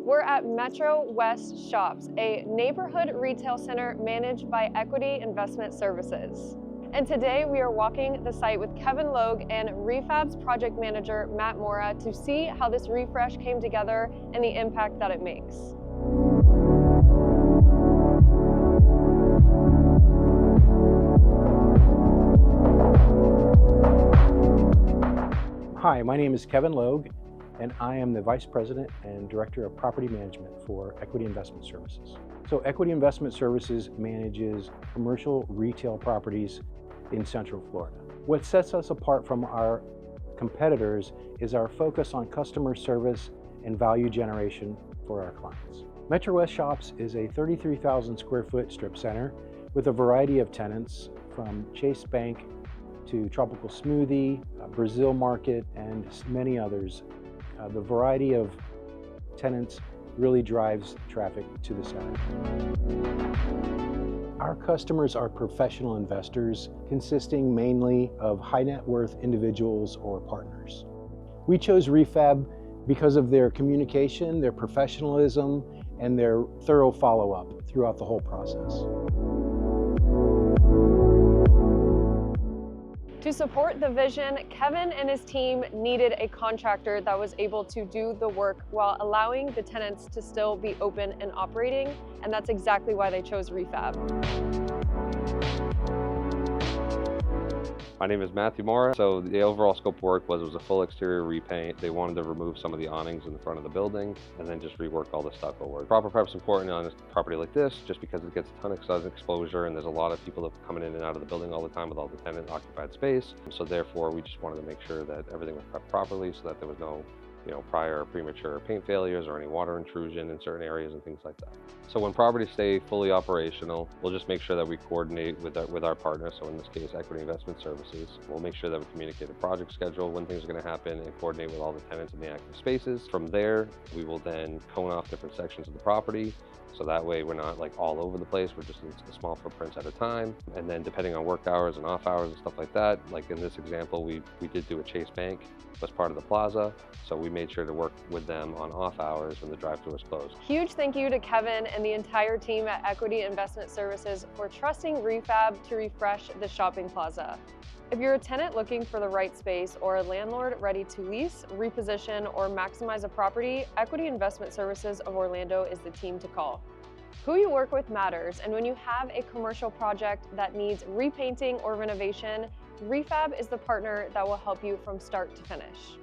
We're at MetroWest Shoppes, a neighborhood retail center managed by Equity Investment Services. And today we are walking the site with Kevin Logue and Refab's project manager, Matt Moura, to see how this refresh came together and the impact that it makes. Hi, my name is Kevin Logue, and I am the Vice President and Director of Property Management for Equity Investment Services. So Equity Investment Services manages commercial retail properties in Central Florida. What sets us apart from our competitors is our focus on customer service and value generation for our clients. MetroWest Shoppes is a 33,000 square foot strip center with a variety of tenants from Chase Bank to Tropical Smoothie, Brazil Market, and many others. The variety of tenants really drives traffic to the center. Our customers are professional investors consisting mainly of high net worth individuals or partners. We chose Refab because of their communication, their professionalism, and their thorough follow-up throughout the whole process. To support the vision, Kevin and his team needed a contractor that was able to do the work while allowing the tenants to still be open and operating, and that's exactly why they chose Refab. My name is Matt Moura. So the overall scope of work was a full exterior repaint. They wanted to remove some of the awnings in the front of the building and then just rework all the stucco work. Proper prep is important on a property like this just because it gets a ton of sun exposure and there's a lot of people coming in and out of the building all the time with all the tenant occupied space. So therefore we just wanted to make sure that everything was prepped properly so that there was no prior premature paint failures or any water intrusion in certain areas and things like that. So when properties stay fully operational, we'll just make sure that we coordinate with our partner. So in this case, Equity Investment Services. We'll make sure that we communicate a project schedule, when things are going to happen, and coordinate with all the tenants in the active spaces. From there, we will then cone off different sections of the property. So that way we're not like all over the place, we're just in small footprints at a time. And then depending on work hours and off hours and stuff like that, like in this example, we did do a Chase Bank as part of the plaza. So we made sure to work with them on off hours when the drive-thru was closed. Huge thank you to Kevin and the entire team at Equity Investment Services for trusting Refab to refresh the shopping plaza. If you're a tenant looking for the right space or a landlord ready to lease, reposition, or maximize a property, Equity Investment Services of Orlando is the team to call. Who you work with matters, and when you have a commercial project that needs repainting or renovation, Refab is the partner that will help you from start to finish.